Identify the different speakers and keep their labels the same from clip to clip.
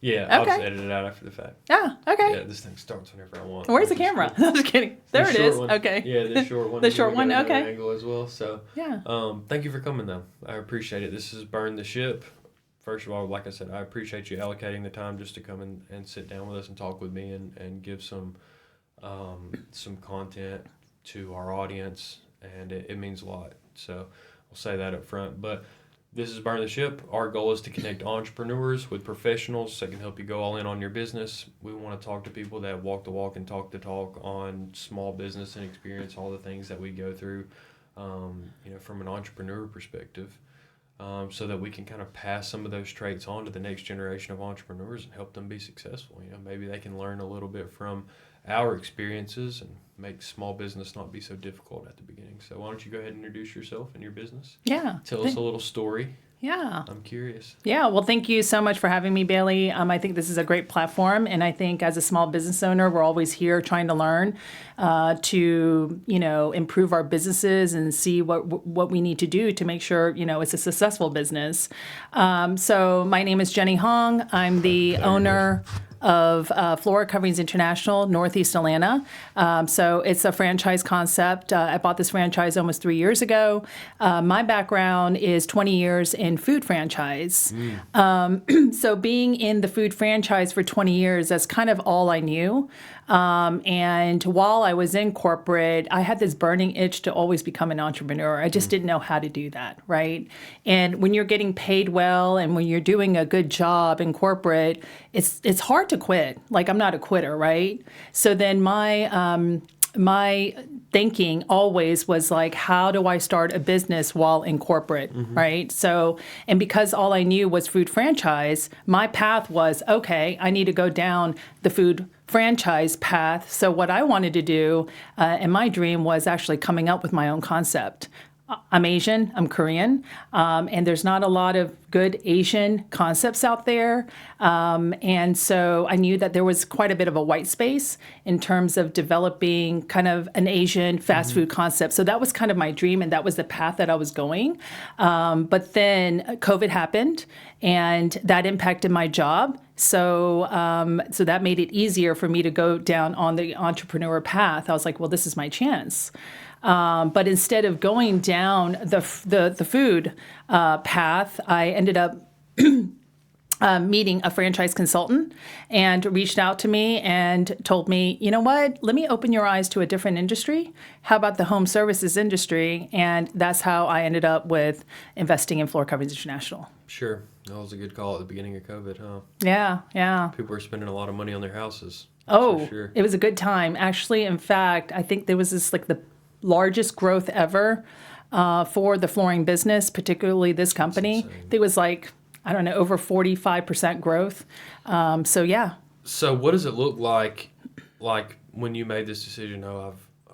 Speaker 1: Yeah, I'll just
Speaker 2: Okay.
Speaker 1: edit it out after the fact.
Speaker 2: Ah, okay.
Speaker 1: Yeah, this thing starts whenever I want.
Speaker 2: Where's the
Speaker 1: which is
Speaker 2: camera?
Speaker 1: cool.
Speaker 2: I'm just kidding. There
Speaker 1: The
Speaker 2: it
Speaker 1: short
Speaker 2: is.
Speaker 1: one.
Speaker 2: Okay.
Speaker 1: Yeah, the short one.
Speaker 2: The
Speaker 1: and then
Speaker 2: short
Speaker 1: we
Speaker 2: one,
Speaker 1: got another
Speaker 2: okay.
Speaker 1: angle as well. So,
Speaker 2: Yeah.
Speaker 1: thank you for coming though. I appreciate it. This is Burn the Ship. First of all, like I said, I appreciate you allocating the time just to come and sit down with us and talk with me and give some content to our audience, and it means a lot. So I'll say that up front. But this is Burn the Ship. Our goal is to connect entrepreneurs with professionals that can help you go all in on your business. We want to talk to people that walk the walk and talk the talk on small business and experience all the things that we go through, from an entrepreneur perspective. So that we can kind of pass some of those traits on to the next generation of entrepreneurs and help them be successful. Maybe they can learn a little bit from our experiences and make small business not be so difficult at the beginning. So why don't you go ahead and introduce yourself and your business?
Speaker 2: Yeah.
Speaker 1: Tell us a little story.
Speaker 2: Yeah.
Speaker 1: I'm curious.
Speaker 2: Yeah, well, thank you so much for having me, Bailey. I think this is a great platform, and I think as a small business owner, we're always here trying to learn to improve our businesses and see what we need to do to make sure it's a successful business. So my name is Jennie Hong. I'm the owner of Flora Coverings International, Northeast Atlanta. So it's a franchise concept. I bought this franchise almost 3 years ago. My background is 20 years in food franchise. So being in the food franchise for 20 years, that's kind of all I knew. And while I was in corporate, I had this burning itch to always become an entrepreneur. I just didn't know how to do that, right? And when you're getting paid well and when you're doing a good job in corporate, it's hard to quit. Like, I'm not a quitter, right? So then my thinking always was like, how do I start a business while in corporate, right? So, and because all I knew was food franchise, my path was, okay, I need to go down the food franchise path. So what I wanted to do, and my dream was actually coming up with my own concept. I'm Asian, I'm Korean, and there's not a lot of good Asian concepts out there. And so I knew that there was quite a bit of a white space in terms of developing kind of an Asian fast food concept. So that was kind of my dream, and that was the path that I was going. But then COVID happened, and that impacted my job. So that made it easier for me to go down on the entrepreneur path. I was like, well, this is my chance. But instead of going down the food path, I ended up meeting a franchise consultant and reached out to me and told me, you know what, let me open your eyes to a different industry. How about the home services industry? And that's how I ended up with investing in Flora Coverings International.
Speaker 1: Sure. That was a good call at the beginning of COVID, huh?
Speaker 2: Yeah.
Speaker 1: People were spending a lot of money on their houses.
Speaker 2: Oh,
Speaker 1: for sure.
Speaker 2: It was a good time. Actually, in fact, I think there was this the largest growth ever for the flooring business, particularly this company. It was over 45% growth. So yeah.
Speaker 1: So what does it look like when you made this decision?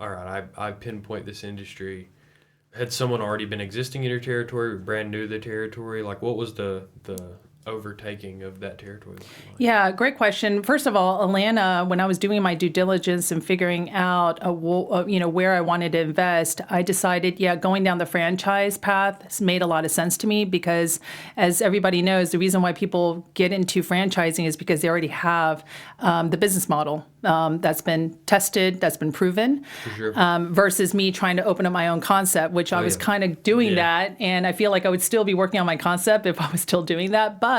Speaker 1: I pinpoint this industry. Had someone already been existing in your territory, brand new to the territory? Like, what was the overtaking of that territory looking like?
Speaker 2: Yeah, great question. First of all, Atlanta, when I was doing my due diligence and figuring out where I wanted to invest, I decided, going down the franchise path made a lot of sense to me because, as everybody knows, the reason why people get into franchising is because they already have the business model that's been tested, that's been proven,
Speaker 1: For sure.
Speaker 2: versus me trying to open up my own concept, which I was kind of doing that. And I feel like I would still be working on my concept if I was still doing that. But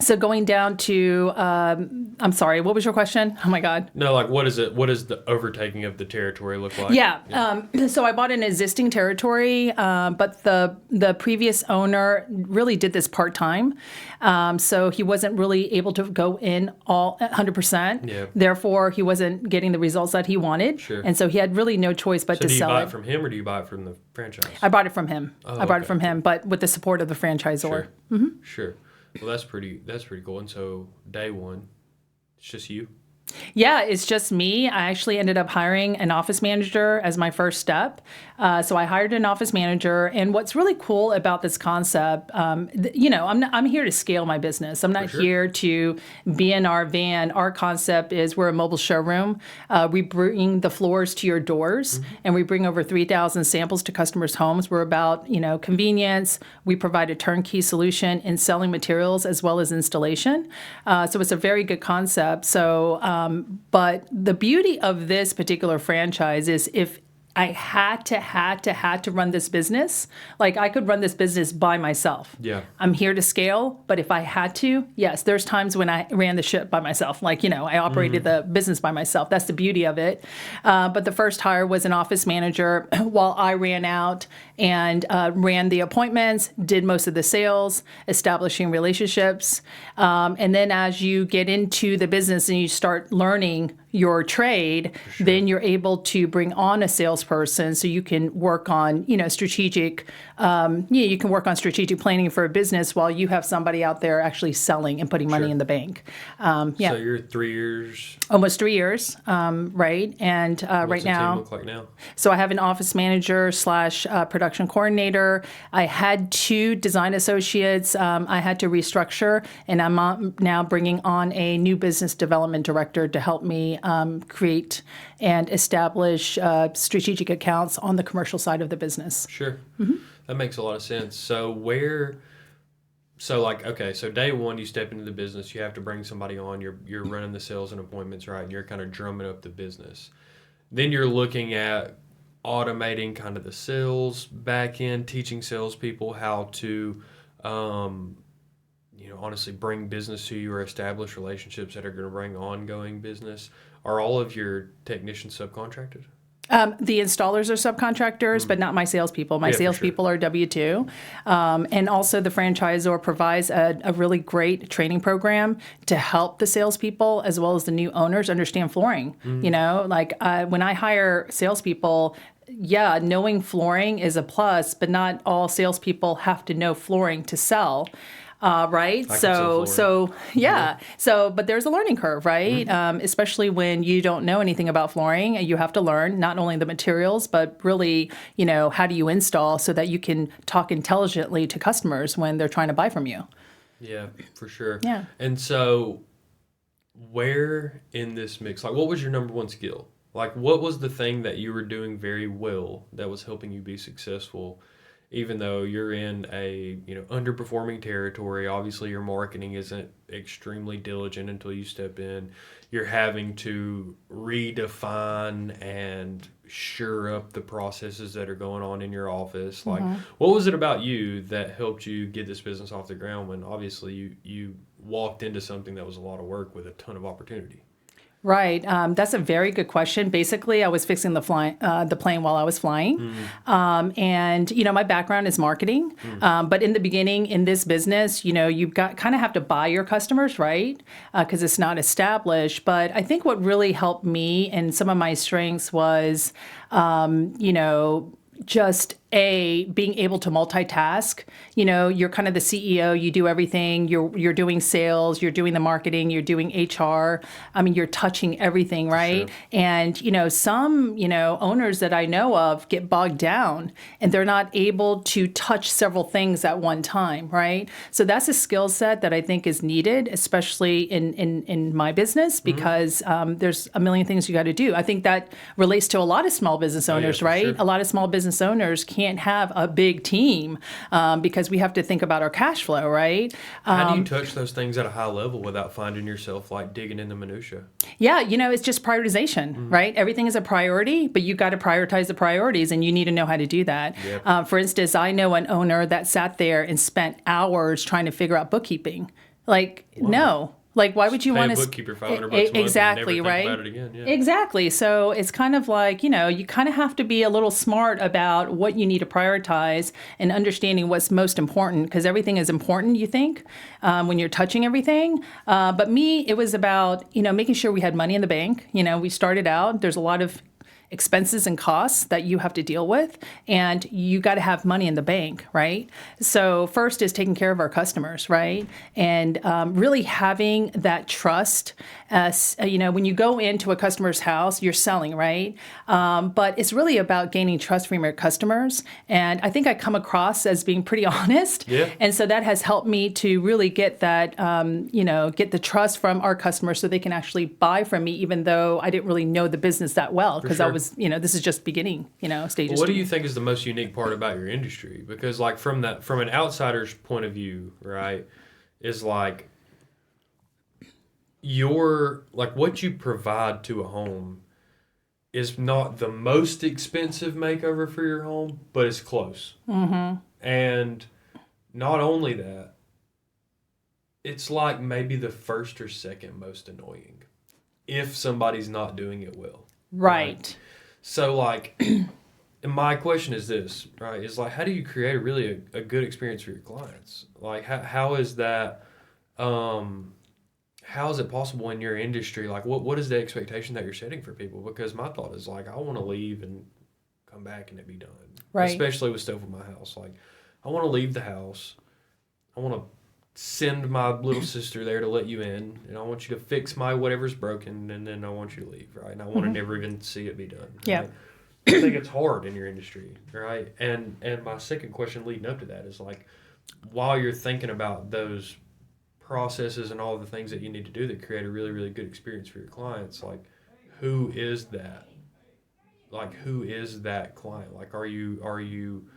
Speaker 2: so going down to, I'm sorry, what was your question? Oh my God.
Speaker 1: No, what does the overtaking of the territory look like?
Speaker 2: Yeah. So I bought an existing territory, but the previous owner really did this part-time. So he wasn't really able to go in all 100%.
Speaker 1: Yeah.
Speaker 2: Therefore, he wasn't getting the results that he wanted.
Speaker 1: Sure.
Speaker 2: And so he had really no choice but to sell it.
Speaker 1: Do you buy it from him or do you buy it from the franchise?
Speaker 2: I bought it from him.
Speaker 1: Oh,
Speaker 2: I bought it
Speaker 1: okay.
Speaker 2: from him, but with the support of the franchisor.
Speaker 1: Sure. Sure. Well, that's pretty cool. And so day one, it's just you?
Speaker 2: Yeah, it's just me. I actually ended up hiring an office manager as my first step. So I hired an office manager, and what's really cool about this concept, I'm here to scale my business. I'm not
Speaker 1: sure.
Speaker 2: here to be in our van. Our concept is we're a mobile showroom. We bring the floors to your doors, and we bring over 3,000 samples to customers' homes. We're about convenience. We provide a turnkey solution in selling materials as well as installation. So it's a very good concept. So, but the beauty of this particular franchise is if I had to run this business, like I could run this business by myself.
Speaker 1: Yeah.
Speaker 2: I'm here to scale, but if I had to, yes, there's times when I ran the ship by myself. Like, I operated the business by myself. That's the beauty of it. But the first hire was an office manager while I ran out and ran the appointments, did most of the sales, establishing relationships. And then as you get into the business and you start learning your trade, then you're able to bring on a salesperson so you can work on, strategic, you can work on strategic planning for a business while you have somebody out there actually selling and putting money in the bank.
Speaker 1: So you're 3 years.
Speaker 2: Almost 3 years, right? And right
Speaker 1: What's the
Speaker 2: now,
Speaker 1: team look like now?
Speaker 2: so I have an office manager / production coordinator. I had 2 design associates. I had to restructure, and I'm now bringing on a new business development director to help me create and establish strategic accounts on the commercial side of the business.
Speaker 1: Sure. That makes a lot of sense. So so day one, you step into the business, you have to bring somebody on, you're running the sales and appointments, right? And you're kind of drumming up the business. Then you're looking at automating kind of the sales back end, teaching salespeople how to, honestly bring business to you or establish relationships that are going to bring ongoing business. Are all of your technicians subcontracted?
Speaker 2: The installers are subcontractors, but not my salespeople. My
Speaker 1: Yeah, for
Speaker 2: salespeople are W-2. And also the franchisor provides a really great training program to help the salespeople as well as the new owners understand flooring. When I hire salespeople, knowing flooring is a plus, but not all salespeople have to know flooring to sell. Right. But there's a learning curve, right? Especially when you don't know anything about flooring, you have to learn not only the materials, but really, how do you install so that you can talk intelligently to customers when they're trying to buy from you.
Speaker 1: Yeah, for sure.
Speaker 2: Yeah.
Speaker 1: And so where in this mix, what was your number one skill? What was the thing that you were doing very well that was helping you be successful? Even though you're in a underperforming territory, obviously your marketing isn't extremely diligent until you step in. You're having to redefine and shore up the processes that are going on in your office. What was it about you that helped you get this business off the ground when obviously you walked into something that was a lot of work with a ton of opportunity?
Speaker 2: Right. That's a very good question. Basically, I was fixing the plane while I was flying. And my background is marketing. But in the beginning, in this business, you've got kind of have to buy your customers, right? Because it's not established. But I think what really helped me and some of my strengths was, just being able to multitask. You're kind of the CEO, you do everything. You're doing sales, you're doing the marketing, you're doing HR. I mean, you're touching everything, right?
Speaker 1: Sure.
Speaker 2: And, some, owners that I know of get bogged down and they're not able to touch several things at one time, right? So that's a skill set that I think is needed, especially in my business, because there's a million things you got to do. I think that relates to a lot of small business owners, right?
Speaker 1: Sure.
Speaker 2: A lot of small business owners can't have a big team because we have to think about our cash flow, right?
Speaker 1: How do you touch those things at a high level without finding yourself digging in the minutia?
Speaker 2: Yeah, it's just prioritization, right? Everything is a priority, but you got to prioritize the priorities, and you need to know how to do that.
Speaker 1: Yep.
Speaker 2: For instance, I know an owner that sat there and spent hours trying to figure out bookkeeping. No. Why would you want to
Speaker 1: pay a bookkeeper $500 a month
Speaker 2: exactly,
Speaker 1: and never
Speaker 2: right?
Speaker 1: think about it again? Yeah.
Speaker 2: Exactly. So it's kind of you kind of have to be a little smart about what you need to prioritize and understanding what's most important, because everything is important, you think, when you're touching everything. But me, it was about, making sure we had money in the bank. We started out, there's a lot of expenses and costs that you have to deal with, and you got to have money in the bank, right? So first is taking care of our customers, right? And really having that trust. When you go into a customer's house, you're selling, right? But it's really about gaining trust from your customers. And I think I come across as being pretty honest.
Speaker 1: Yeah.
Speaker 2: And so that has helped me to really get that, get the trust from our customers so they can actually buy from me, even though I didn't really know the business that well, because I was, this is just beginning, stages.
Speaker 1: What do you think is the most unique part about your industry? Because like from an outsider's point of view, right, is like what you provide to a home is not the most expensive makeover for your home, but it's close. Mm-hmm. And not only that, it's like maybe the first or second most annoying if somebody's not doing it well.
Speaker 2: Right.
Speaker 1: So like, and my question is this, right, is like, how do you create a good experience for your clients? Like, how is that, how is it possible in your industry? Like, what is the expectation that you're setting for people? Because my thought is like, I want to leave and come back and it be done.
Speaker 2: Right.
Speaker 1: Especially with stuff with my house. Like, I want to leave the house. I want to send my little sister there to let you in, and I want you to fix my whatever's broken, and then I want you to leave, right? And I want to never even see it be done. Right?
Speaker 2: Yeah.
Speaker 1: I think it's hard in your industry, right? And my second question leading up to that is like, while you're thinking about those processes and all the things that you need to do that create a really, really good experience for your clients, like, who is that? Like, who is that client? Like, are you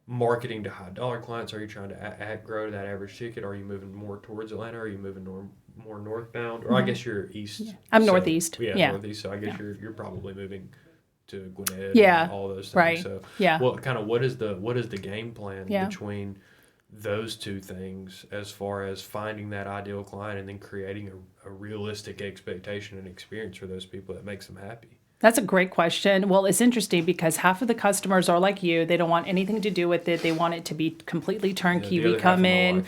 Speaker 1: marketing to high dollar clients? Are you trying to grow to that average ticket? Are you moving more towards Atlanta? Are you moving more northbound? Or I guess you're east.
Speaker 2: Yeah. I'm northeast.
Speaker 1: Yeah, northeast. So I guess you're probably moving to Gwinnett. And all those things.
Speaker 2: Right.
Speaker 1: So
Speaker 2: yeah.
Speaker 1: What is the game plan between those two things as far as finding that ideal client and then creating a realistic expectation and experience for those people that makes them happy?
Speaker 2: That's a great question. Well, it's interesting because half of the customers are like you. They don't want anything to do with it. They want it to be completely turnkey. We come in,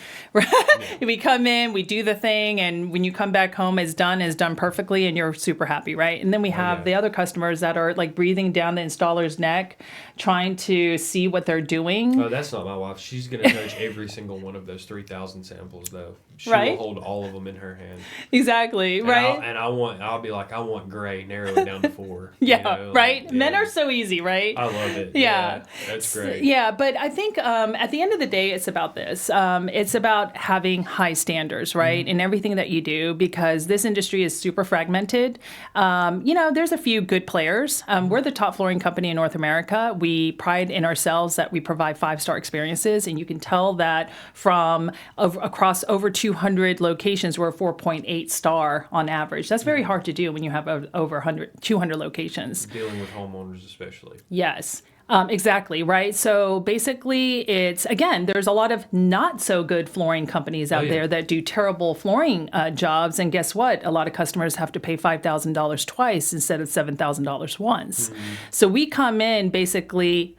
Speaker 2: we come in, we do the thing, and when you come back home, it's done perfectly, and you're super happy, right? And then we have the other customers that are like breathing down the installer's neck, trying to see what they're doing.
Speaker 1: Oh, that's not my wife. She's going to touch every single one of those 3,000 samples, though. She will hold all of them in her hand.
Speaker 2: Exactly,
Speaker 1: and
Speaker 2: right?
Speaker 1: I'll be like, I want gray, narrow it down to 4.
Speaker 2: Yeah, right? Men are so easy, right?
Speaker 1: I love it.
Speaker 2: Yeah.
Speaker 1: That's great.
Speaker 2: Yeah, but I think at the end of the day, it's about this. It's about having high standards, right, in everything that you do, because this industry is super fragmented. There's a few good players. We're the top flooring company in North America. We pride in ourselves that we provide 5-star experiences, and you can tell that from across over 200 locations, we're a 4.8 star on average. That's very hard to do when you have over 200 locations.
Speaker 1: Dealing with homeowners especially.
Speaker 2: Yes. Exactly, right? So basically, there's a lot of not so good flooring companies out there that do terrible flooring jobs. And guess what? A lot of customers have to pay $5,000 twice instead of $7,000 once. Mm-hmm. So we come in basically,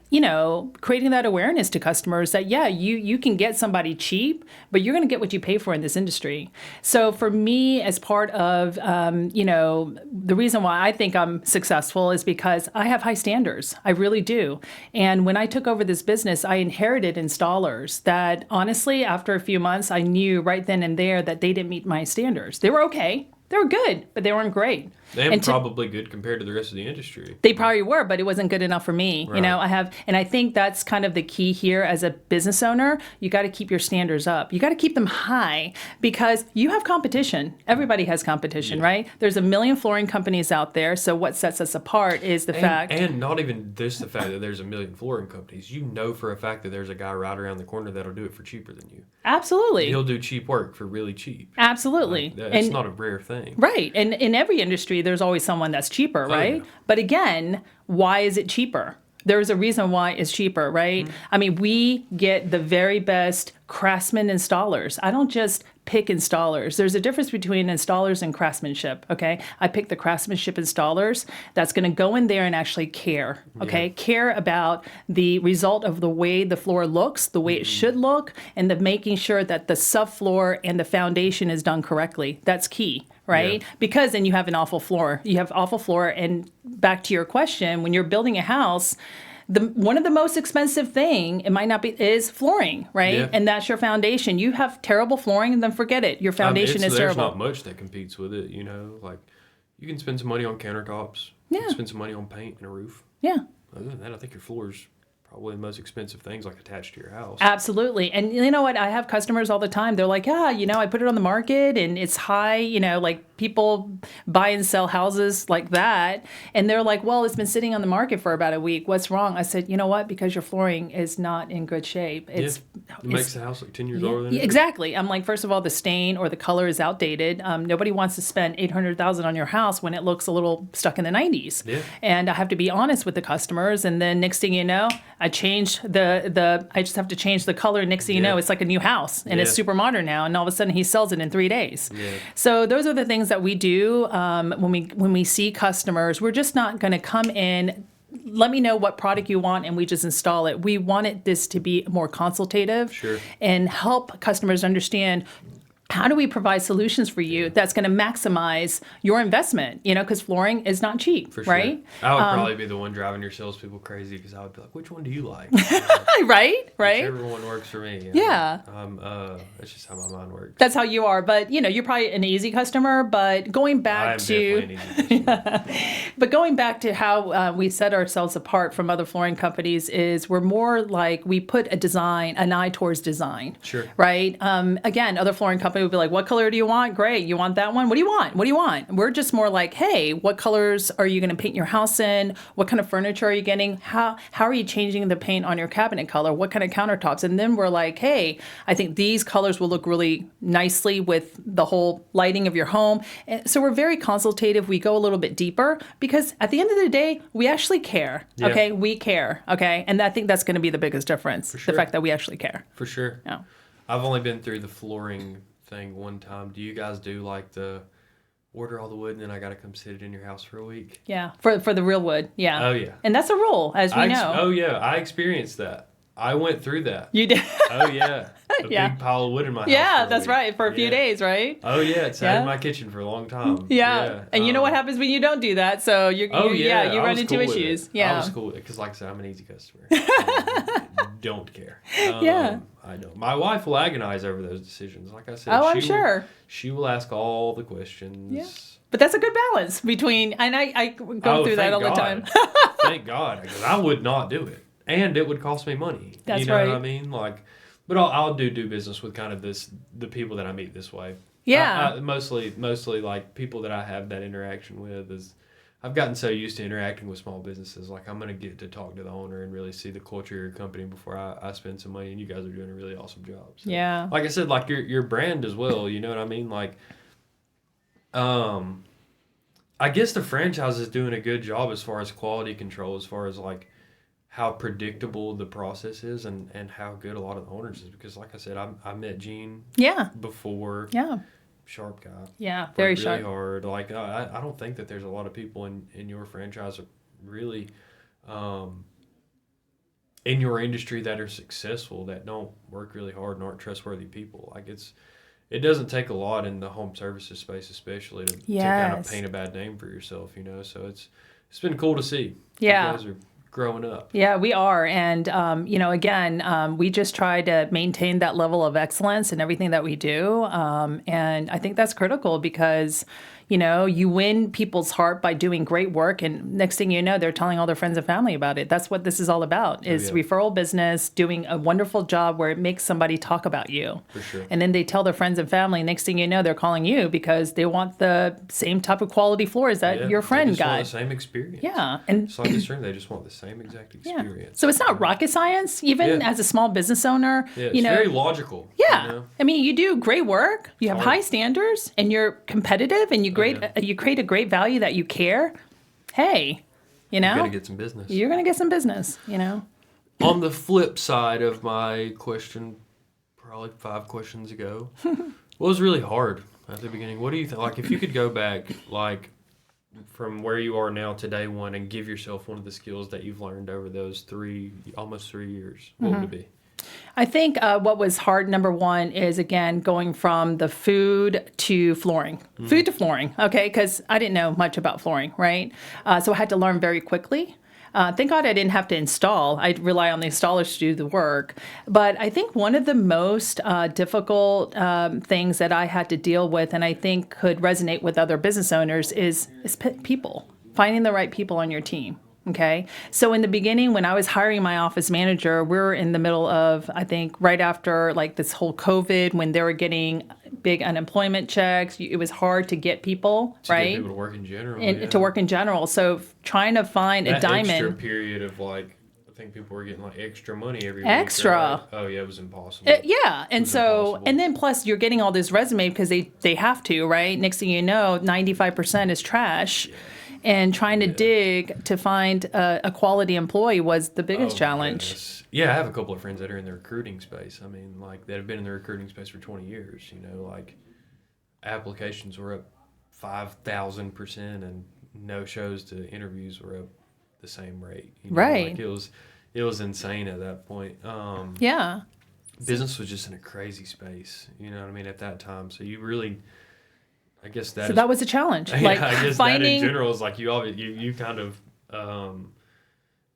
Speaker 2: creating that awareness to customers that, you can get somebody cheap, but you're going to get what you pay for in this industry. So for me, as part of, the reason why I think I'm successful is because I have high standards. I really do. And when I took over this business, I inherited installers that honestly, after a few months, I knew right then and there that they didn't meet my standards. They were okay. They were good, but they weren't great.
Speaker 1: And probably good compared to the rest of the industry.
Speaker 2: They probably were, but it wasn't good enough for me. Right. And I think that's kind of the key here as a business owner. You got to keep your standards up. You got to keep them high because you have competition. Everybody has competition, right? There's a million flooring companies out there. So what sets us apart is the fact.
Speaker 1: And not even just the fact that there's a million flooring companies. You know for a fact that there's a guy right around the corner that'll do it for cheaper than you.
Speaker 2: Absolutely.
Speaker 1: He'll do cheap work for really cheap.
Speaker 2: Absolutely.
Speaker 1: That's not a rare thing.
Speaker 2: Right. And in every industry, there's always someone that's cheaper, right? Yeah. But again, why is it cheaper? There's a reason why it's cheaper, right? Mm-hmm. I mean, we get the very best craftsman installers. I don't just pick installers. There's a difference between installers and craftsmanship, okay? I pick the craftsmanship installers that's going to go in there and actually care, okay? Care about the result of the way the floor looks, the way it should look, and the making sure that the subfloor and the foundation is done correctly. That's key. Right?
Speaker 1: Yeah.
Speaker 2: Because then you have an awful floor. You have awful floor. And back to your question, when you're building a house, one of the most expensive thing, it might not be, is flooring, right?
Speaker 1: Yeah.
Speaker 2: And that's your foundation. You have terrible flooring, and then forget it. Your foundation is
Speaker 1: there's
Speaker 2: terrible.
Speaker 1: not much that competes with it, like you can spend some money on countertops. You can spend some money on paint and a roof.
Speaker 2: Yeah.
Speaker 1: Other than that, I think your floor's probably the most expensive things like attached to your house.
Speaker 2: Absolutely. And you know what? I have customers all the time. They're like, I put it on the market and it's high, like people buy and sell houses like that. And they're like, well, it's been sitting on the market for about a week. What's wrong? I said, you know what? Because your flooring is not in good shape.
Speaker 1: It makes the house like 10 years older than it is.
Speaker 2: Exactly. I'm like, first of all, the stain or the color is outdated. Nobody wants to spend $800,000 on your house when it looks a little stuck in the 90s.
Speaker 1: Yeah.
Speaker 2: And I have to be honest with the customers. And then next thing you know, I changed I just have to change the color. Next thing you know, it's like a new house and it's super modern now. And all of a sudden he sells it in 3 days. Yeah. So those are the things that we do when we see customers. We're just not going to come in, let me know what product you want, and we just install it. We wanted this to be more consultative and help customers understand, how do we provide solutions for you that's going to maximize your investment? Because flooring is not cheap,
Speaker 1: for sure.
Speaker 2: Right?
Speaker 1: I would probably be the one driving your salespeople crazy because I would be like, which one do you like?
Speaker 2: Right?
Speaker 1: Whichever one works for me.
Speaker 2: Yeah.
Speaker 1: That's just how my mind works.
Speaker 2: That's how you are. But, you're probably an easy customer. But going back going back to how we set ourselves apart from other flooring companies is we're more like we put an eye towards design.
Speaker 1: Sure.
Speaker 2: Right? Again, other flooring companies would be like, what color do you want? Great. You want that one? What do you want? What do you want? We're just more like, hey, what colors are you going to paint your house in? What kind of furniture are you getting? How are you changing the paint on your cabinet color? What kind of countertops? And then we're like, hey, I think these colors will look really nicely with the whole lighting of your home. And so we're very consultative. We go a little bit deeper because at the end of the day, we actually care. Yeah. Okay. We care. Okay. And I think that's going to be the biggest difference. For sure. The fact that we actually care.
Speaker 1: For sure.
Speaker 2: Yeah.
Speaker 1: I've only been through the flooring thing one time. Do you guys do like the order all the wood and then I got to come sit it in your house for a week?
Speaker 2: Yeah, for the real wood. Yeah.
Speaker 1: Oh yeah.
Speaker 2: And that's a rule, as we know.
Speaker 1: Oh yeah, I experienced that. I went through that.
Speaker 2: You did?
Speaker 1: Oh yeah. A big pile of wood in my house.
Speaker 2: Yeah, that's right. For a few days, right?
Speaker 1: Oh yeah, it sat in my kitchen for a long time.
Speaker 2: Yeah. And you know what happens when you don't do that? So you run into issues. Yeah.
Speaker 1: I was cool with it because, like I said, I'm an easy customer. Don't care. I don't. My wife will agonize over those decisions. Like I said,
Speaker 2: I'm sure.
Speaker 1: She will ask all the questions.
Speaker 2: Yeah. But that's a good balance between, and I go through that all the time.
Speaker 1: Thank God, because I would not do it. And it would cost me money.
Speaker 2: That's
Speaker 1: you know
Speaker 2: right.
Speaker 1: what I mean? But I'll do business with kind of the people that I meet this way.
Speaker 2: Yeah.
Speaker 1: Mostly like people that I have that interaction with is, I've gotten so used to interacting with small businesses. Like I'm going to get to talk to the owner and really see the culture of your company before I spend some money. And you guys are doing a really awesome job. So,
Speaker 2: yeah.
Speaker 1: Like I said, like your brand as well. You know what I mean? Like, I guess the franchise is doing a good job as far as quality control, as far as like how predictable the process is and how good a lot of the owners is. Because like I said, I met Gene before. Yeah. Sharp guy.
Speaker 2: Yeah, very sharp.
Speaker 1: Really hard. Like I don't think that there's a lot of people in your franchise really in your industry that are successful that don't work really hard and aren't trustworthy people. Like it doesn't take a lot in the home services space, especially to kind of paint a bad name for yourself, So it's been cool to see.
Speaker 2: Yeah.
Speaker 1: You guys are growing up.
Speaker 2: Yeah, we are. And, again, we just try to maintain that level of excellence in everything that we do. And I think that's critical because, you win people's heart by doing great work. And next thing you know, they're telling all their friends and family about it. That's what this is all about, is referral business, doing a wonderful job where it makes somebody talk about you.
Speaker 1: For sure.
Speaker 2: And then they tell their friends and family. Next thing you know, they're calling you because they want the same type of quality floors that your friend got.
Speaker 1: They just want the same experience.
Speaker 2: Yeah. And
Speaker 1: it's like this room, they just want the same exact experience.
Speaker 2: Yeah. So it's not rocket science, even as a small business owner.
Speaker 1: Yeah, it's very logical.
Speaker 2: Yeah. I mean, you do great work, you have high standards, and you're competitive, and you create a great value that you care. Hey, you're
Speaker 1: going to get some business.
Speaker 2: You're going to get some business,
Speaker 1: On the flip side of my question, probably 5 questions ago, What was really hard at the beginning? What do you think? Like, if you could go back, like, from where you are now to day one and give yourself one of the skills that you've learned over those almost 3 years, what would it be?
Speaker 2: I think what was hard, number one, is again going from the food to flooring. Food to flooring, okay? Because I didn't know much about flooring, right? So I had to learn very quickly. Thank God I didn't have to install. I'd rely on the installers to do the work. But I think one of the most difficult things that I had to deal with, and I think could resonate with other business owners, is people, finding the right people on your team. Okay. So in the beginning, when I was hiring my office manager, we were in the middle of, I think, right after like this whole COVID, when they were getting big unemployment checks. It was hard to get people, right?
Speaker 1: Get people to work in general.
Speaker 2: And to work in general. So trying to find
Speaker 1: that
Speaker 2: a diamond.
Speaker 1: Extra period of like, I think people were getting like extra money every week.
Speaker 2: Extra.
Speaker 1: Right? Oh yeah, it was impossible.
Speaker 2: Yeah. And so,
Speaker 1: impossible.
Speaker 2: And then plus you're getting all this resume because they have to, right? Next thing you know, 95% is trash. Yeah. And trying to dig to find a quality employee was the biggest challenge.
Speaker 1: Goodness. Yeah, I have a couple of friends that are in the recruiting space. I mean, like, that have been in the recruiting space for 20 years. You know, like, applications were up 5,000%, and no shows to interviews were up the same rate. You know?
Speaker 2: Right.
Speaker 1: Like, it was insane at that point.
Speaker 2: Yeah.
Speaker 1: Business was just in a crazy space. You know what I mean? At that time, so you really. I guess
Speaker 2: that was a challenge.
Speaker 1: Yeah,
Speaker 2: like
Speaker 1: I guess
Speaker 2: finding,
Speaker 1: that in general is like you kind of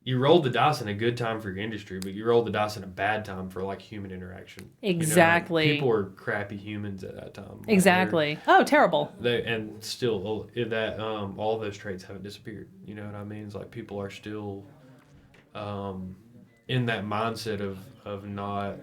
Speaker 1: you rolled the dice in a good time for your industry, but you rolled the dice in a bad time for like human interaction.
Speaker 2: Exactly.
Speaker 1: You know, people were crappy humans at that time. Like
Speaker 2: exactly. Oh, terrible.
Speaker 1: And still that all those traits haven't disappeared. You know what I mean? It's like people are still in that mindset of not.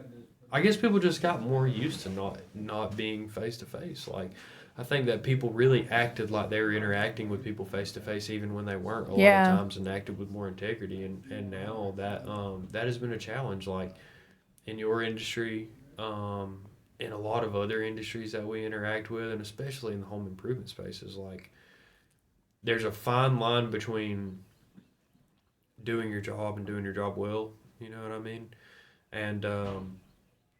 Speaker 1: I guess people just got more used to not being face to face. Like, I think that people really acted like they were interacting with people face to face, even when they weren't a lot of times, and acted with more integrity. And now that has been a challenge, like in your industry, in a lot of other industries that we interact with, and especially in the home improvement spaces. Like, there's a fine line between doing your job and doing your job well. You know what I mean? And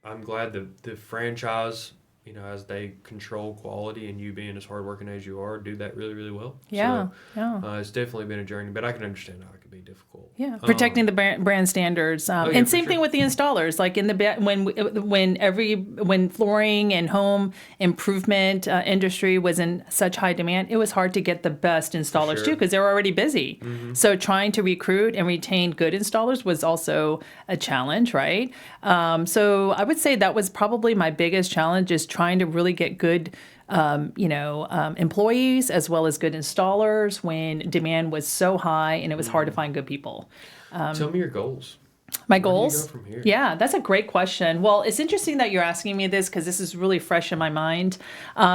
Speaker 1: I'm glad that the franchise, you know, as they control quality and you being as hardworking as you are, do that really, really well.
Speaker 2: Yeah,
Speaker 1: It's definitely been a journey, but I can understand how it could be difficult.
Speaker 2: Yeah, protecting the brand standards, and same thing with the installers. Like in the when flooring and home improvement industry was in such high demand, it was hard to get the best installers too because they were already busy. Mm-hmm. So trying to recruit and retain good installers was also a challenge, right? So I would say that was probably my biggest challenge, is trying to really get good employees as well as good installers when demand was so high and it was hard to find good people.
Speaker 1: Tell me your goals.
Speaker 2: My
Speaker 1: Where
Speaker 2: goals?
Speaker 1: do you go from here?
Speaker 2: Yeah, that's a great question. Well, it's interesting that you're asking me this because this is really fresh in my mind.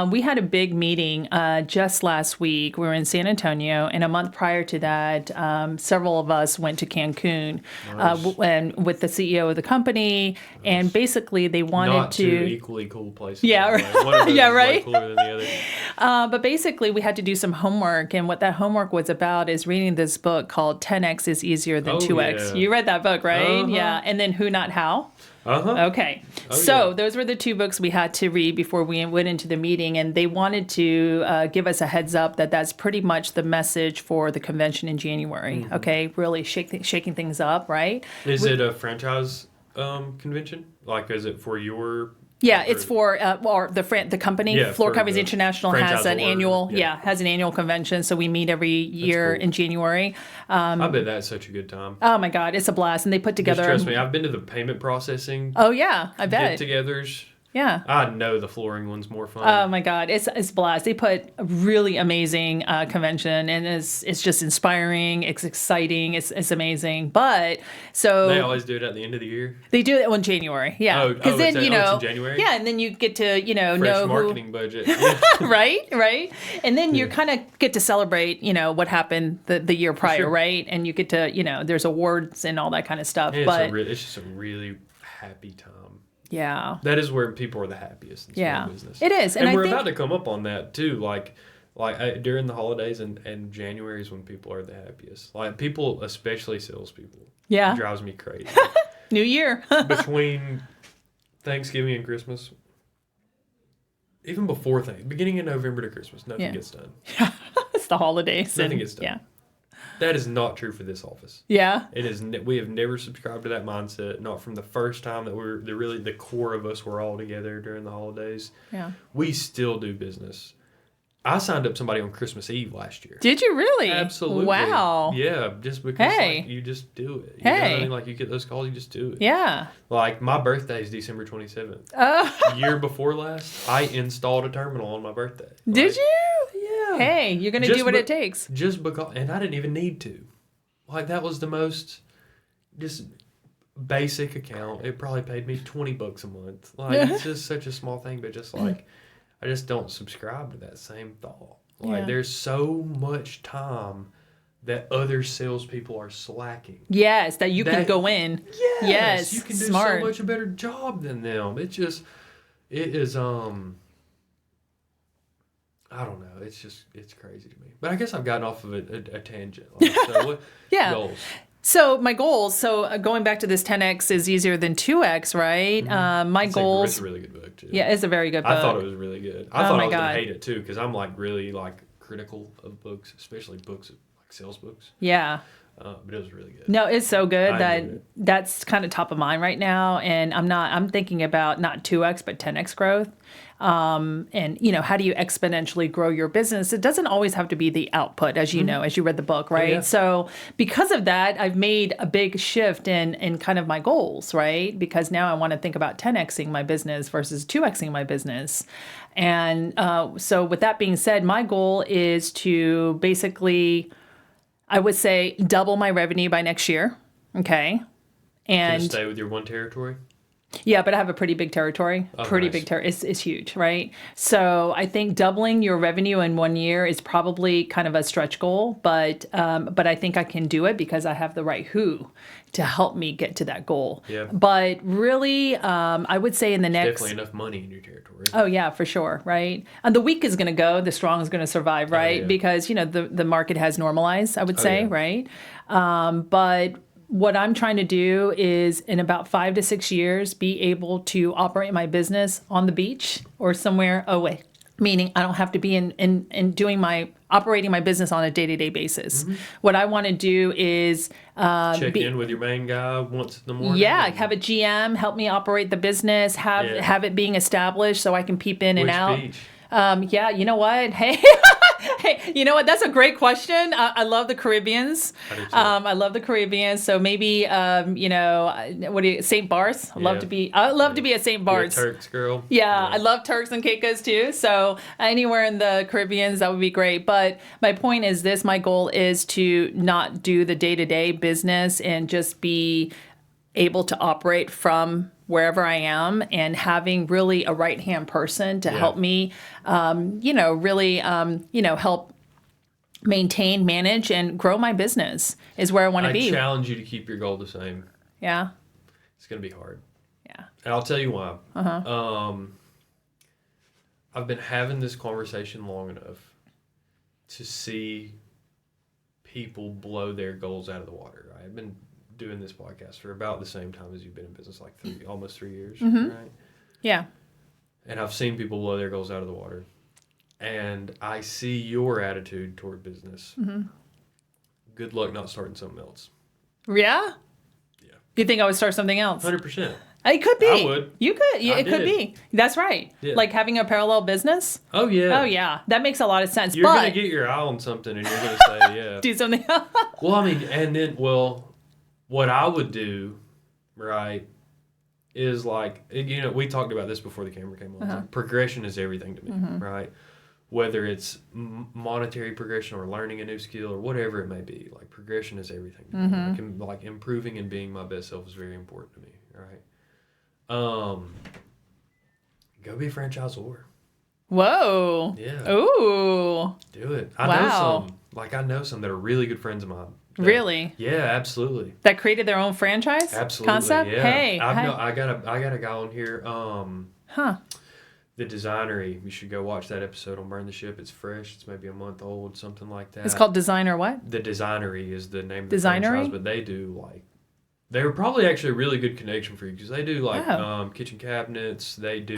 Speaker 2: We had a big meeting just last week. We were in San Antonio, and a month prior to that, several of us went to Cancun and with the CEO of the company, and basically they wanted
Speaker 1: Not
Speaker 2: to...
Speaker 1: two equally cool places.
Speaker 2: Yeah, right.
Speaker 1: One of those
Speaker 2: Yeah,
Speaker 1: is
Speaker 2: right.
Speaker 1: way cooler than the other.
Speaker 2: But basically, we had to do some homework, and what that homework was about is reading this book called 10X is Easier Than 2X.
Speaker 1: Yeah.
Speaker 2: You read that book, right?
Speaker 1: Uh-huh.
Speaker 2: Yeah, and then Who Not How.
Speaker 1: Uh-huh.
Speaker 2: Okay,
Speaker 1: Oh,
Speaker 2: so
Speaker 1: yeah.
Speaker 2: those were the two books we had to read before we went into the meeting, and they wanted to give us a heads up that that's pretty much the message for the convention in January. Mm-hmm. Okay, really shaking things up, right?
Speaker 1: Is it a franchise convention? Like, is it for your...
Speaker 2: Yeah, it's for the company. Floor Covers International has an annual convention, so we meet every year in January.
Speaker 1: I bet that's such a good time.
Speaker 2: Oh my God, it's a blast, and they put together.
Speaker 1: Just trust me, I've been to the payment processing.
Speaker 2: Oh yeah, I bet.
Speaker 1: Get-togethers.
Speaker 2: Yeah.
Speaker 1: I know the flooring one's more fun.
Speaker 2: Oh my God, it's a blast. They put a really amazing convention, and it's just inspiring. It's exciting. It's amazing. But so
Speaker 1: they always do it at the end of the year.
Speaker 2: They do it in January. Yeah,
Speaker 1: because
Speaker 2: then
Speaker 1: it's in January.
Speaker 2: Yeah, and then you get to
Speaker 1: Fresh
Speaker 2: know
Speaker 1: marketing budget.
Speaker 2: right, and then you kind of get to celebrate what happened the year prior, right? And you get to there's awards and all that kind of stuff.
Speaker 1: And
Speaker 2: but
Speaker 1: it's just a really happy time.
Speaker 2: Yeah.
Speaker 1: That is where people are the happiest in small business.
Speaker 2: It is.
Speaker 1: And
Speaker 2: I
Speaker 1: we're
Speaker 2: think,
Speaker 1: about to come up on that too. Like during the holidays and January is when people are the happiest. Like people, especially salespeople.
Speaker 2: Yeah.
Speaker 1: It drives me crazy.
Speaker 2: New Year.
Speaker 1: Between Thanksgiving and Christmas, even before things, beginning of November to Christmas, nothing gets done.
Speaker 2: It's the holidays.
Speaker 1: Nothing gets done.
Speaker 2: Yeah.
Speaker 1: That is not true for this office.
Speaker 2: Yeah.
Speaker 1: It is. We have never subscribed to that mindset. Not from the first time that the core of us were all together during the holidays.
Speaker 2: Yeah.
Speaker 1: We still do business. I signed up somebody on Christmas Eve last year.
Speaker 2: Did you really?
Speaker 1: Absolutely.
Speaker 2: Wow.
Speaker 1: Yeah, just because like, you just do it. You know what I mean? Like you get those calls, you just do it.
Speaker 2: Yeah.
Speaker 1: Like my birthday is December 27th. Year before last, I installed a terminal on my birthday.
Speaker 2: Did you?
Speaker 1: Yeah.
Speaker 2: Hey, you're going to do what it takes.
Speaker 1: Just because, and I didn't even need to. Like that was the most just basic account. It probably paid me $20 a month. Like it's just such a small thing, but just like I just don't subscribe to that same thought. Like there's so much time that other salespeople are slacking.
Speaker 2: Yes, that you can go in. Yes,
Speaker 1: you can do
Speaker 2: smart.
Speaker 1: so much a better job than them. It is I don't know. It's crazy to me. But I guess I've gotten off of a tangent. Like, so what goals?
Speaker 2: So my goals. So going back to this 10x is easier than 2x, right? My goals.
Speaker 1: It's a really good book too.
Speaker 2: Yeah, it's a very good book.
Speaker 1: I thought it was really good. I thought I was gonna hate it too because I'm like really like critical of books, especially books like sales books.
Speaker 2: Yeah.
Speaker 1: But it was really good.
Speaker 2: No, it's so good that's kind of top of mind right now, and I'm thinking about not 2x but 10x growth. And how do you exponentially grow your business? It doesn't always have to be the output, as you know, as you read the book, right?
Speaker 1: Yeah.
Speaker 2: So because of that, I've made a big shift in kind of my goals, right? Because now I want to think about 10xing my business versus 2xing my business. And so with that being said, my goal is to basically, I would say, double my revenue by next year. Okay. And
Speaker 1: stay with your one territory?
Speaker 2: Yeah, but I have a pretty big territory. Big territory. It's huge, right? So I think doubling your revenue in 1 year is probably kind of a stretch goal, but I think I can do it because I have the right who to help me get to that goal.
Speaker 1: Yeah.
Speaker 2: But really, I would say in the next...
Speaker 1: Definitely enough money in your territory.
Speaker 2: Oh, yeah, for sure, right? And the weak is going to go, the strong is going to survive, right? Because, the market has normalized, I would say, right? But... what I'm trying to do is in about 5 to 6 years, be able to operate my business on the beach or somewhere away. Meaning I don't have to be in doing operating my business on a day-to-day basis. Mm-hmm. What I want to do is
Speaker 1: check in with your main guy once in the morning.
Speaker 2: Yeah, have a GM help me operate the business, have it being established so I can peep in and out.
Speaker 1: Beach?
Speaker 2: Yeah, you know what? Hey, you know what? That's a great question. I love the Caribbeans.
Speaker 1: I do too.
Speaker 2: I love the Caribbean. So maybe, St. Bart's? I'd love to be at St. Bart's.
Speaker 1: You're a Turks girl.
Speaker 2: Yeah, I love Turks and Caicos too. So anywhere in the Caribbeans, that would be great. But my point is this, my goal is to not do the day-to-day business and just be able to operate from wherever I am and having really a right-hand person to help me, really help maintain, manage, and grow my business is where I want to be.
Speaker 1: I challenge you to keep your goal the same.
Speaker 2: Yeah.
Speaker 1: It's going to be hard.
Speaker 2: Yeah.
Speaker 1: And I'll tell you why. I've been having this conversation long enough to see people blow their goals out of the water. Right? I've been doing this podcast for about the same time as you've been in business, like almost 3 years, right?
Speaker 2: Yeah.
Speaker 1: And I've seen people blow their goals out of the water. And I see your attitude toward business. Mm-hmm. Good luck not starting something else.
Speaker 2: Yeah?
Speaker 1: Yeah.
Speaker 2: You think I would start something else?
Speaker 1: 100%.
Speaker 2: It could be.
Speaker 1: I would.
Speaker 2: You could. Yeah, it could be. That's right. Yeah. Like having a parallel business.
Speaker 1: Oh, yeah.
Speaker 2: Oh, yeah. That makes a lot of sense.
Speaker 1: You're going to get your eye on something and you're going to say, yeah.
Speaker 2: Do something else.
Speaker 1: Well, I mean, and then, what I would do, right, is like, we talked about this before the camera came on. Like, progression is everything to me, right? Whether it's monetary progression or learning a new skill or whatever it may be, like progression is everything to me. Like improving and being my best self is very important to me, right? Go be a franchisor.
Speaker 2: Whoa.
Speaker 1: Yeah.
Speaker 2: Ooh.
Speaker 1: Do it. I know some that are really good friends of mine.
Speaker 2: Really?
Speaker 1: Yeah, absolutely.
Speaker 2: That created their own franchise?
Speaker 1: Absolutely.
Speaker 2: Concept?
Speaker 1: Yeah.
Speaker 2: Hey.
Speaker 1: I got a guy on here. The Designery. You should go watch that episode on Burn the Ship. It's fresh. It's maybe a month old, something like that.
Speaker 2: It's called Designer what?
Speaker 1: The Designery is the name of the franchise, but they do they were probably actually a really good connection for you because they do kitchen cabinets. They do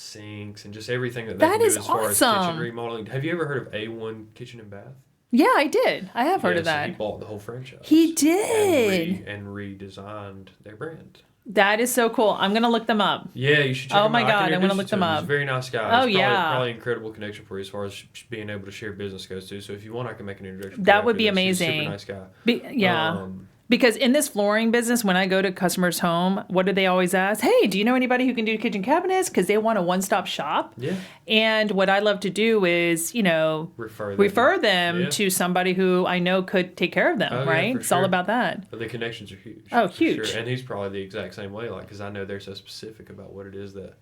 Speaker 1: sinks and just everything that they
Speaker 2: That
Speaker 1: can do
Speaker 2: is
Speaker 1: as far as kitchen
Speaker 2: awesome.
Speaker 1: remodeling. Have you ever heard of A1 Kitchen and Bath?
Speaker 2: Yeah, I did. I have heard of
Speaker 1: So
Speaker 2: that.
Speaker 1: he bought the whole franchise.
Speaker 2: He did.
Speaker 1: And redesigned their brand.
Speaker 2: That is so cool. I'm going to look them up.
Speaker 1: Yeah, you should check
Speaker 2: Oh
Speaker 1: him
Speaker 2: my
Speaker 1: out.
Speaker 2: God,
Speaker 1: I
Speaker 2: I'm gonna look them up.
Speaker 1: He's a very nice guy.
Speaker 2: Oh,
Speaker 1: It's probably,
Speaker 2: yeah.
Speaker 1: probably an incredible connection for you as far as being able to share business goes too. So if you want, I can make an introduction.
Speaker 2: That would be
Speaker 1: after this. He's a
Speaker 2: amazing.
Speaker 1: super nice guy.
Speaker 2: Yeah. Because in this flooring business, when I go to customers' home, what do they always ask? Hey, do you know anybody who can do kitchen cabinets? Because they want a one-stop shop.
Speaker 1: Yeah.
Speaker 2: And what I love to do is, refer them
Speaker 1: Yeah.
Speaker 2: to somebody who I know could take care of them,
Speaker 1: Oh, yeah,
Speaker 2: right?
Speaker 1: for
Speaker 2: It's all
Speaker 1: sure.
Speaker 2: about that.
Speaker 1: But the connections are huge.
Speaker 2: Oh,
Speaker 1: for
Speaker 2: huge.
Speaker 1: Sure. And he's probably the exact same way, like, because I know they're so specific about what it is that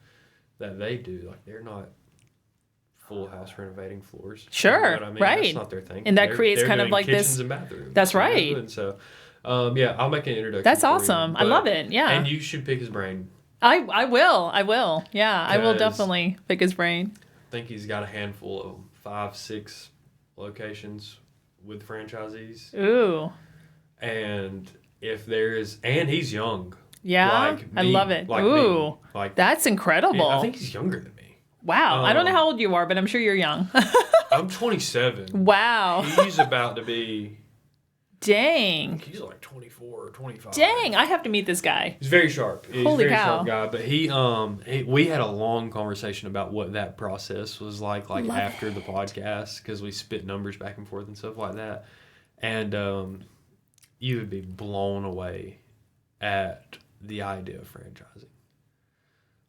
Speaker 1: they do. Like, they're not full house renovating floors.
Speaker 2: Sure,
Speaker 1: You know what I mean?
Speaker 2: right.
Speaker 1: That's not their thing.
Speaker 2: And that
Speaker 1: They're-
Speaker 2: creates
Speaker 1: they're
Speaker 2: kind of
Speaker 1: doing
Speaker 2: like this-
Speaker 1: kitchens and bathrooms.
Speaker 2: That's
Speaker 1: you know?
Speaker 2: right.
Speaker 1: And so, yeah, I'll make an introduction.
Speaker 2: That's
Speaker 1: for you.
Speaker 2: awesome. I
Speaker 1: But-
Speaker 2: love it. Yeah.
Speaker 1: And you should pick his brain.
Speaker 2: I will. Yeah, I will
Speaker 1: 'Cause-
Speaker 2: definitely pick his brain.
Speaker 1: I think he's got a handful of 5-6 locations with franchisees.
Speaker 2: Ooh.
Speaker 1: And and he's young.
Speaker 2: Yeah,
Speaker 1: Like
Speaker 2: I
Speaker 1: me,
Speaker 2: love it.
Speaker 1: like
Speaker 2: Ooh,
Speaker 1: me. Like,
Speaker 2: that's incredible.
Speaker 1: I think he's younger than me.
Speaker 2: Wow. I don't know how old you are, but I'm sure you're young.
Speaker 1: I'm 27.
Speaker 2: Wow.
Speaker 1: He's about to be,
Speaker 2: Dang.
Speaker 1: he's like 24 or 25.
Speaker 2: Dang, I have to meet this guy.
Speaker 1: He's very sharp. He's
Speaker 2: Holy
Speaker 1: a very
Speaker 2: cow.
Speaker 1: sharp guy. But we had a long conversation about what that process was like
Speaker 2: Love
Speaker 1: after the podcast, because we spit numbers back and forth and stuff like that. And you would be blown away at the idea of franchising.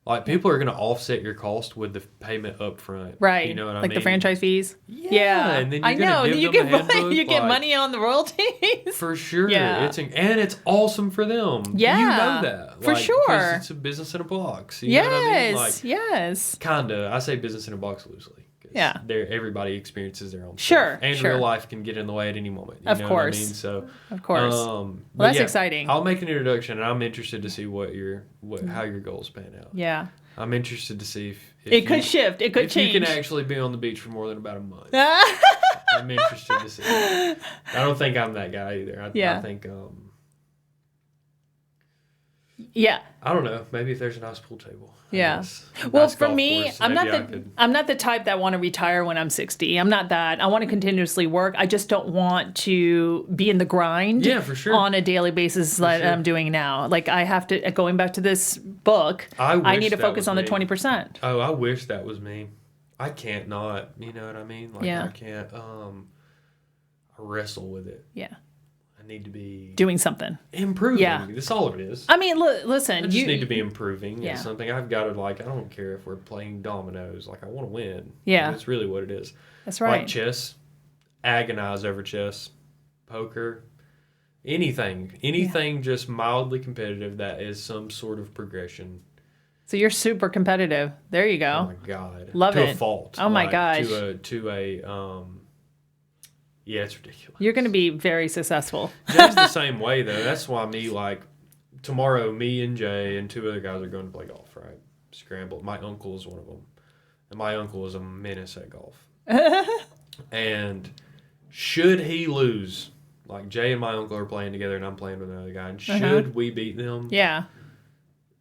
Speaker 1: Like, people are going to offset your cost with the payment up front.
Speaker 2: Right.
Speaker 1: You know what I mean?
Speaker 2: Like the franchise fees?
Speaker 1: Yeah. And then you're
Speaker 2: I know.
Speaker 1: Give
Speaker 2: You
Speaker 1: them
Speaker 2: get
Speaker 1: the handbook,
Speaker 2: you get
Speaker 1: like,
Speaker 2: money on the royalties.
Speaker 1: For sure.
Speaker 2: Yeah.
Speaker 1: And it's awesome for them.
Speaker 2: Yeah.
Speaker 1: You know that.
Speaker 2: For sure.
Speaker 1: Because it's a business in a box. You know what I mean? Like,
Speaker 2: yes.
Speaker 1: kinda. I say business in a box loosely. 'Cause
Speaker 2: Yeah.
Speaker 1: Everybody experiences their own
Speaker 2: Sure,
Speaker 1: stuff. And
Speaker 2: sure.
Speaker 1: real life can get in the way at any moment. You
Speaker 2: Of
Speaker 1: know
Speaker 2: course.
Speaker 1: What I mean? So,
Speaker 2: Of course.
Speaker 1: well,
Speaker 2: that's exciting.
Speaker 1: I'll make an introduction, and I'm interested to see how your goals pan out.
Speaker 2: Yeah.
Speaker 1: I'm interested to see if
Speaker 2: It could shift. It could
Speaker 1: if
Speaker 2: change.
Speaker 1: you can actually be on the beach for more than about a month. I'm interested to see. I don't think I'm that guy either. I think
Speaker 2: yeah.
Speaker 1: I don't know. Maybe if there's a nice pool table. I
Speaker 2: Yeah.
Speaker 1: guess.
Speaker 2: Well,
Speaker 1: Nice
Speaker 2: for
Speaker 1: golf
Speaker 2: me,
Speaker 1: course,
Speaker 2: I'm
Speaker 1: maybe
Speaker 2: I'm not the type that want to retire when I'm 60. I'm not that. I want to continuously work. I just don't want to be in the grind
Speaker 1: Yeah, for sure.
Speaker 2: on a daily basis that
Speaker 1: sure.
Speaker 2: I'm doing now. Like, I have to, going back to this book, I
Speaker 1: wish
Speaker 2: need to
Speaker 1: that
Speaker 2: focus
Speaker 1: was
Speaker 2: on the
Speaker 1: me.
Speaker 2: 20%.
Speaker 1: Oh, I wish that was me. I can't not. You know what I mean? Like,
Speaker 2: Yeah.
Speaker 1: I can't wrestle with it.
Speaker 2: Yeah.
Speaker 1: I need to be
Speaker 2: Doing something.
Speaker 1: improving.
Speaker 2: Yeah.
Speaker 1: That's all it is.
Speaker 2: I mean, listen.
Speaker 1: I just need to be improving
Speaker 2: Yeah.
Speaker 1: at something. I've got to, like, I don't care if we're playing dominoes. Like, I want to win.
Speaker 2: Yeah.
Speaker 1: That's really what it is.
Speaker 2: That's right.
Speaker 1: Like chess, agonize over chess, poker, anything just mildly competitive that is some sort of progression.
Speaker 2: So you're super competitive. There you
Speaker 1: Oh
Speaker 2: go.
Speaker 1: my God.
Speaker 2: Love
Speaker 1: to
Speaker 2: it.
Speaker 1: a fault.
Speaker 2: Oh my gosh.
Speaker 1: Yeah, it's ridiculous.
Speaker 2: You're going to be very successful.
Speaker 1: Jay's the same way though. That's why tomorrow, me and Jay and 2 other guys are going to play golf, right? Scramble. My uncle is one of them. And my uncle is a menace at golf. And should he lose, like Jay and my uncle are playing together and I'm playing with another guy, and should we beat them,
Speaker 2: Yeah.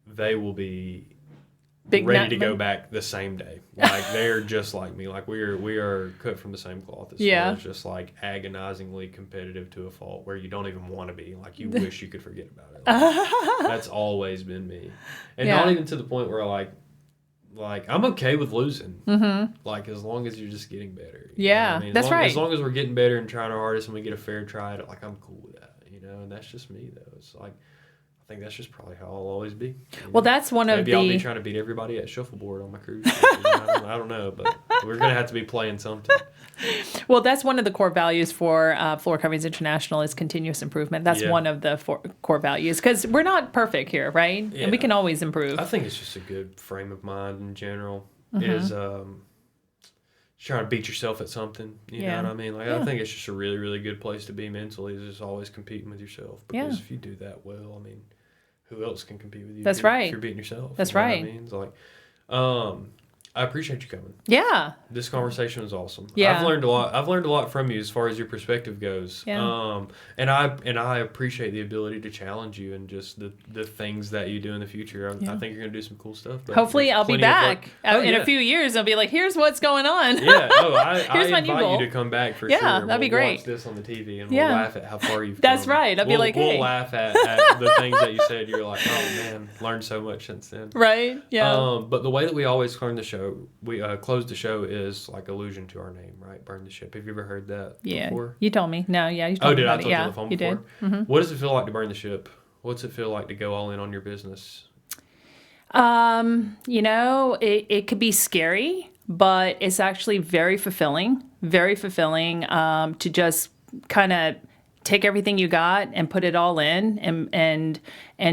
Speaker 1: they will be
Speaker 2: Big
Speaker 1: ready
Speaker 2: nut-
Speaker 1: to go back the same day. Like, they're just like me. Like, we are cut from the same cloth as
Speaker 2: Yeah.
Speaker 1: far as just like agonizingly competitive to a fault where you don't even want to be. Like, you wish you could forget about it. Like, that's always been me. And
Speaker 2: Yeah.
Speaker 1: not even to the point where like I'm okay with losing. Mm-hmm. Like, as long as you're just getting better. You know
Speaker 2: Yeah,
Speaker 1: what I mean?
Speaker 2: that's right.
Speaker 1: As long as we're getting better and trying our hardest and we get a fair try at it, like, I'm cool with that, you know? And that's just me though. It's like, I think that's just probably how I'll always be.
Speaker 2: Well, that's one of
Speaker 1: Maybe I'll be
Speaker 2: the.
Speaker 1: trying to beat everybody at shuffleboard on my cruise ship. You know? I don't know, but we're going to have to be playing something.
Speaker 2: Well, that's one of the core values for Floor Coverings International is continuous improvement. That's
Speaker 1: Yeah.
Speaker 2: one of the core values because we're not perfect here, right?
Speaker 1: Yeah.
Speaker 2: And we can always improve.
Speaker 1: I think it's just a good frame of mind in general.
Speaker 2: Mm-hmm.
Speaker 1: Is trying to beat yourself at something. You
Speaker 2: Yeah.
Speaker 1: know what I mean? Like,
Speaker 2: Yeah.
Speaker 1: I think it's just a really, really good place to be mentally, is just always competing with yourself. Because
Speaker 2: Yeah.
Speaker 1: if you do that well, I mean, who else can compete with you?
Speaker 2: That's
Speaker 1: if you're,
Speaker 2: right.
Speaker 1: If you're beating yourself.
Speaker 2: That's
Speaker 1: you know what
Speaker 2: right.
Speaker 1: I mean? It's like, I appreciate you coming.
Speaker 2: Yeah.
Speaker 1: This conversation was awesome.
Speaker 2: Yeah.
Speaker 1: I've learned a lot. I've learned a lot from you as far as your perspective goes.
Speaker 2: Yeah.
Speaker 1: And I appreciate the ability to challenge you and just the things that you do in the future. I think you're gonna do some cool stuff. But
Speaker 2: Hopefully, I'll be
Speaker 1: plenty of
Speaker 2: back
Speaker 1: work.
Speaker 2: in a few years. I'll be like, here's what's going on.
Speaker 1: Yeah. Oh, I
Speaker 2: Here's my new
Speaker 1: invite
Speaker 2: goal.
Speaker 1: you to come back for
Speaker 2: Yeah,
Speaker 1: sure.
Speaker 2: that'd be
Speaker 1: We'll
Speaker 2: great.
Speaker 1: Watch this on the TV and
Speaker 2: Yeah.
Speaker 1: we'll laugh at how far you've
Speaker 2: That's
Speaker 1: come.
Speaker 2: right. I'll be like,
Speaker 1: we'll
Speaker 2: hey.
Speaker 1: laugh at the things that you said. You're like, oh man, learned so much since then.
Speaker 2: Right. Yeah.
Speaker 1: But the way that we always close the show is like allusion to our name, right? Burn the ship. Have you ever heard that
Speaker 2: Yeah.
Speaker 1: before?
Speaker 2: You told me. No. Yeah. You told
Speaker 1: Oh,
Speaker 2: me
Speaker 1: did I
Speaker 2: about
Speaker 1: told
Speaker 2: it.
Speaker 1: you
Speaker 2: Yeah.
Speaker 1: on the phone
Speaker 2: You
Speaker 1: before?
Speaker 2: did. Mm-hmm.
Speaker 1: What does it feel like to burn the ship? What's it feel like to go all in on your business?
Speaker 2: It could be scary, but it's actually very fulfilling to just kind of take everything you got and put it all in and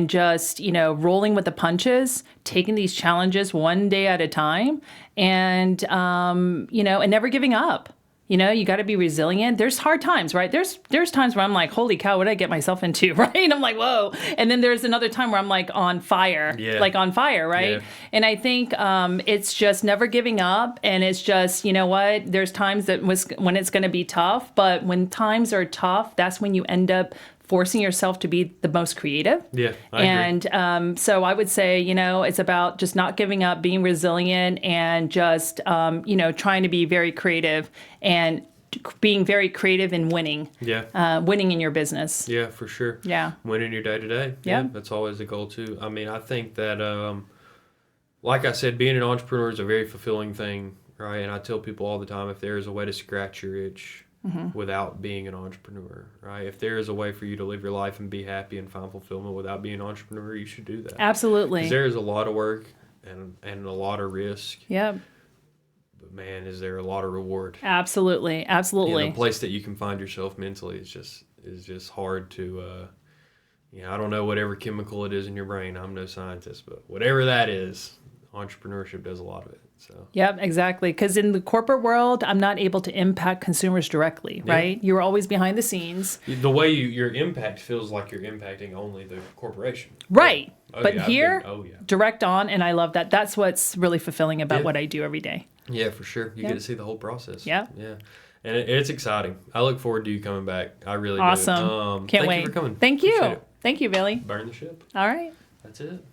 Speaker 2: just, rolling with the punches, taking these challenges one day at a time and never giving up. You got to be resilient. There's hard times, right? There's times where I'm like, holy cow, what did I get myself into, right? And I'm like, whoa. And then there's another time where I'm like on fire, right?
Speaker 1: Yeah.
Speaker 2: And I think it's just never giving up. And it's just, you know what? There's times when it's going to be tough. But when times are tough, that's when you end up forcing yourself to be the most creative.
Speaker 1: Yeah, I agree.
Speaker 2: And so I would say, it's about just not giving up, being resilient, and just, trying to be very creative and being very creative in winning.
Speaker 1: Yeah.
Speaker 2: Winning in your business.
Speaker 1: Yeah, for sure.
Speaker 2: Yeah.
Speaker 1: Winning your day to day.
Speaker 2: Yeah.
Speaker 1: That's always the goal too. I mean, I think that, like I said, being an entrepreneur is a very fulfilling thing, right? And I tell people all the time, if there is a way to scratch your itch without being an entrepreneur, right? If there is a way for you to live your life and be happy and find fulfillment without being an entrepreneur, you should do that.
Speaker 2: Absolutely.
Speaker 1: Because there is a lot of work and a lot of risk.
Speaker 2: Yeah.
Speaker 1: But man, is there a lot of reward.
Speaker 2: Absolutely. Absolutely.
Speaker 1: And the place that you can find yourself mentally is just hard to, I don't know whatever chemical it is in your brain. I'm no scientist, but whatever that is, entrepreneurship does a lot of it. So.
Speaker 2: Yep, exactly. Because in the corporate world, I'm not able to impact consumers directly, right? You're always behind the scenes.
Speaker 1: The way your impact feels like you're impacting only the corporation.
Speaker 2: Right.
Speaker 1: Oh,
Speaker 2: but
Speaker 1: yeah,
Speaker 2: here, direct on, and I love that. That's what's really fulfilling about what I do every day.
Speaker 1: Yeah, for sure. You get to see the whole process.
Speaker 2: Yeah.
Speaker 1: Yeah. And it's exciting. I look forward to you coming back. I really do.
Speaker 2: Awesome. Can't wait.
Speaker 1: Thank you for coming.
Speaker 2: Thank you.
Speaker 1: Appreciate it.
Speaker 2: Thank you, Billy.
Speaker 1: Burn the ship.
Speaker 2: All right.
Speaker 1: That's it.